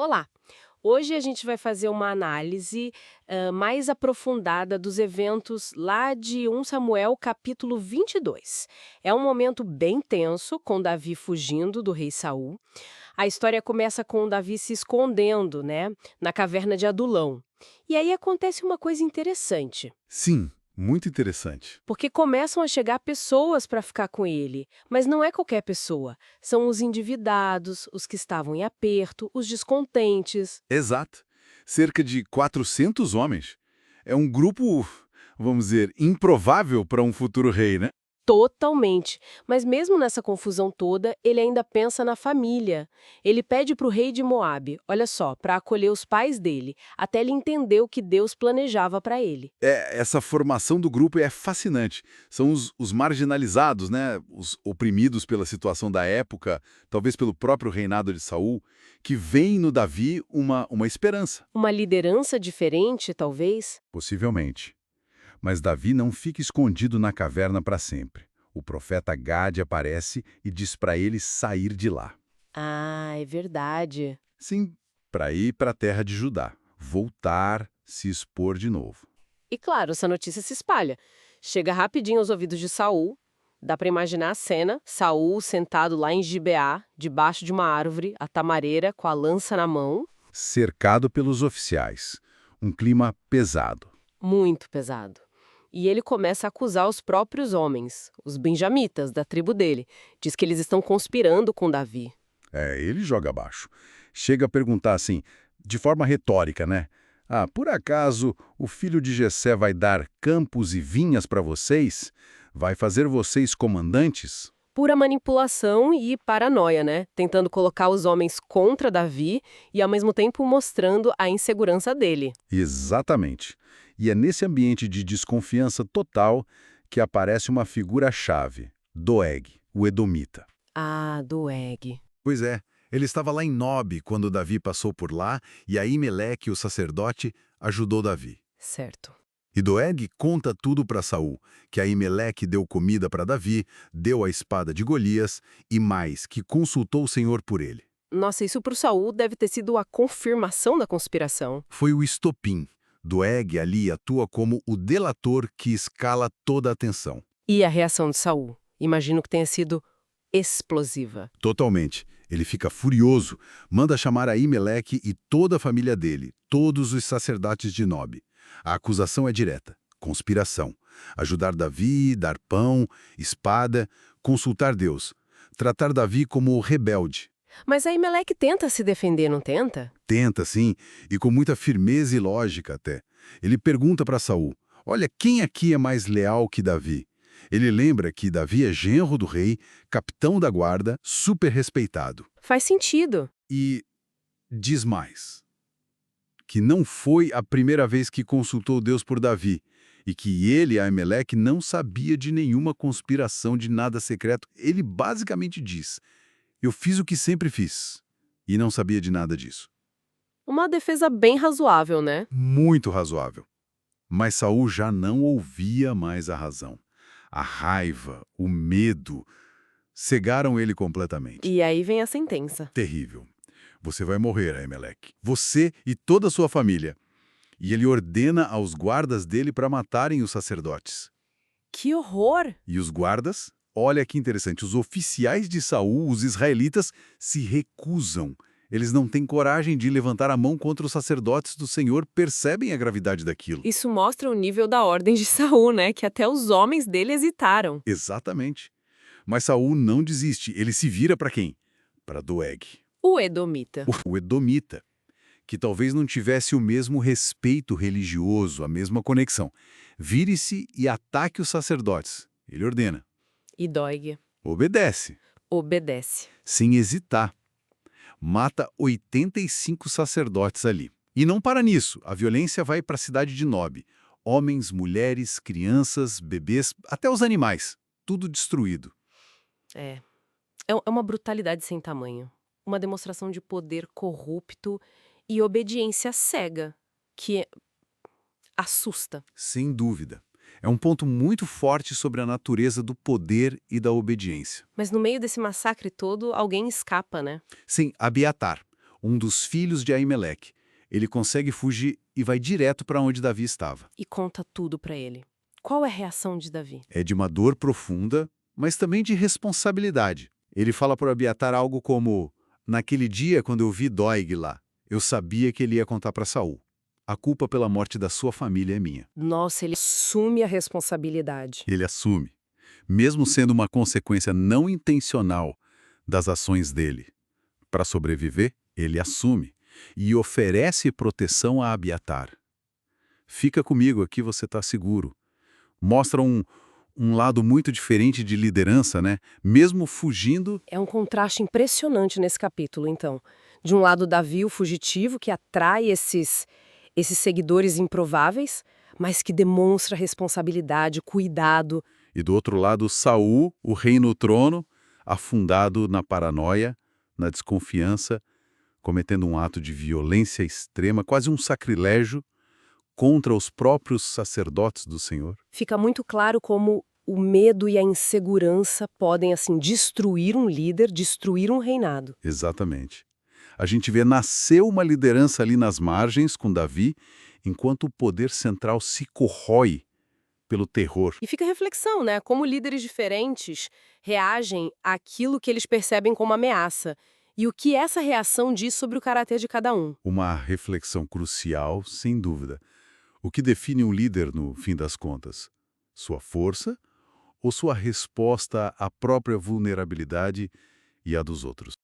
Olá! Hoje a gente vai fazer uma análise mais aprofundada dos eventos lá de 1 Samuel capítulo 22. É um momento bem tenso, com Davi fugindo do rei Saul. A história começa com Davi se escondendo, né, na caverna de Adulão. E aí acontece uma coisa interessante. Sim, muito interessante. Porque começam a chegar pessoas para ficar com ele, mas não é qualquer pessoa. São os endividados, os que estavam em aperto, os descontentes. Exato. Cerca de 400 homens. É um grupo, vamos dizer, improvável para um futuro rei, né? Totalmente. Mas mesmo nessa confusão toda, ele ainda pensa na família. Ele pede para o rei de Moabe, olha só, para acolher os pais dele, até ele entender o que Deus planejava para ele. Essa formação do grupo é fascinante. São os marginalizados, né? Os oprimidos pela situação da época, talvez pelo próprio reinado de Saul, que veem no Davi uma esperança. Uma liderança diferente, talvez? Possivelmente. Mas Davi não fica escondido na caverna para sempre. O profeta Gade aparece e diz para ele sair de lá. Ah, é verdade. Sim, para ir para a terra de Judá, voltar, se expor de novo. E claro, essa notícia se espalha. Chega rapidinho aos ouvidos de Saul. Dá para imaginar a cena: Saul sentado lá em Gibeá, debaixo de uma árvore, a tamareira, com a lança na mão. Cercado pelos oficiais, um clima pesado. Muito pesado. E ele começa a acusar os próprios homens, os benjamitas da tribo dele. Diz que eles estão conspirando com Davi. Ele joga abaixo. Chega a perguntar assim, de forma retórica, né? Ah, por acaso o filho de Jessé vai dar campos e vinhas para vocês? Vai fazer vocês comandantes? Pura manipulação e paranoia, né? Tentando colocar os homens contra Davi e ao mesmo tempo mostrando a insegurança dele. Exatamente. E é nesse ambiente de desconfiança total que aparece uma figura-chave, Doeg, o Edomita. Ah, Doeg. Pois é, ele estava lá em Nobe quando Davi passou por lá e Aimeleque, o sacerdote, ajudou Davi. Certo. E Doeg conta tudo para Saul, que Aimeleque deu comida para Davi, deu a espada de Golias e mais, que consultou o Senhor por ele. Nossa, isso pro Saul deve ter sido a confirmação da conspiração. Foi o estopim. Doeg ali atua como o delator que escala toda a atenção. E a reação de Saul? Imagino que tenha sido explosiva. Totalmente. Ele fica furioso, manda chamar Aimeleque e toda a família dele, todos os sacerdotes de Nobe. A acusação é direta: conspiração. Ajudar Davi, dar pão, espada, consultar Deus. Tratar Davi como o rebelde. Mas aí Meleque tenta se defender, não tenta? Tenta, sim, e com muita firmeza e lógica até. Ele pergunta para Saul: olha, quem aqui é mais leal que Davi? Ele lembra que Davi é genro do rei, capitão da guarda, super respeitado. Faz sentido. E diz mais, que não foi a primeira vez que consultou Deus por Davi, e que ele, Aimeleque, não sabia de nenhuma conspiração de nada secreto. Ele basicamente diz: eu fiz o que sempre fiz, e não sabia de nada disso. Uma defesa bem razoável, né? Muito razoável. Mas Saul já não ouvia mais a razão. A raiva, o medo, cegaram ele completamente. E aí vem a sentença. Terrível. Você vai morrer, Aimeleque. Você e toda a sua família. E ele ordena aos guardas dele para matarem os sacerdotes. Que horror! E os guardas, olha que interessante, os oficiais de Saul, os israelitas, se recusam. Eles não têm coragem de levantar a mão contra os sacerdotes do Senhor, percebem a gravidade daquilo. Isso mostra o nível da ordem de Saul, né? Que até os homens dele hesitaram. Exatamente. Mas Saul não desiste, ele se vira para quem? Para Doeg, O Edomita. o Edomita, que talvez não tivesse o mesmo respeito religioso, a mesma conexão. Vire-se e ataque os sacerdotes. Ele ordena. E Doeg Obedece, obedece. sem hesitar. Mata 85 sacerdotes ali. E não para nisso, a violência vai para a cidade de Nobe. Homens, mulheres, crianças, bebês, até os animais. Tudo destruído. É. É uma brutalidade sem tamanho. Uma demonstração de poder corrupto e obediência cega, que assusta. Sem dúvida. É um ponto muito forte sobre a natureza do poder e da obediência. Mas no meio desse massacre todo, alguém escapa, né? Sim, Abiatar, um dos filhos de Aimeleque. Ele consegue fugir e vai direto para onde Davi estava. E conta tudo para ele. Qual é a reação de Davi? É de uma dor profunda, mas também de responsabilidade. Ele fala para Abiatar algo como: naquele dia, quando eu vi Doeg lá, eu sabia que ele ia contar para Saul. A culpa pela morte da sua família é minha. Nossa, ele assume a responsabilidade. Ele assume, mesmo sendo uma consequência não intencional das ações dele. Para sobreviver, ele assume e oferece proteção a Abiatar. Fica comigo aqui, você está seguro. Mostra um lado muito diferente de liderança, né? Mesmo fugindo. É um contraste impressionante nesse capítulo, então. De um lado, Davi, o fugitivo, que atrai esses seguidores improváveis, mas que demonstra responsabilidade, cuidado. E do outro lado, Saul, o rei no trono, afundado na paranoia, na desconfiança, cometendo um ato de violência extrema, quase um sacrilégio, contra os próprios sacerdotes do Senhor. Fica muito claro como o medo e a insegurança podem, assim, destruir um líder, destruir um reinado. Exatamente. A gente vê nascer uma liderança ali nas margens com Davi, enquanto o poder central se corrói pelo terror. E fica a reflexão, né? Como líderes diferentes reagem àquilo que eles percebem como ameaça. E o que essa reação diz sobre o caráter de cada um. Uma reflexão crucial, sem dúvida. O que define um líder, no fim das contas? Sua força ou sua resposta à própria vulnerabilidade e à dos outros?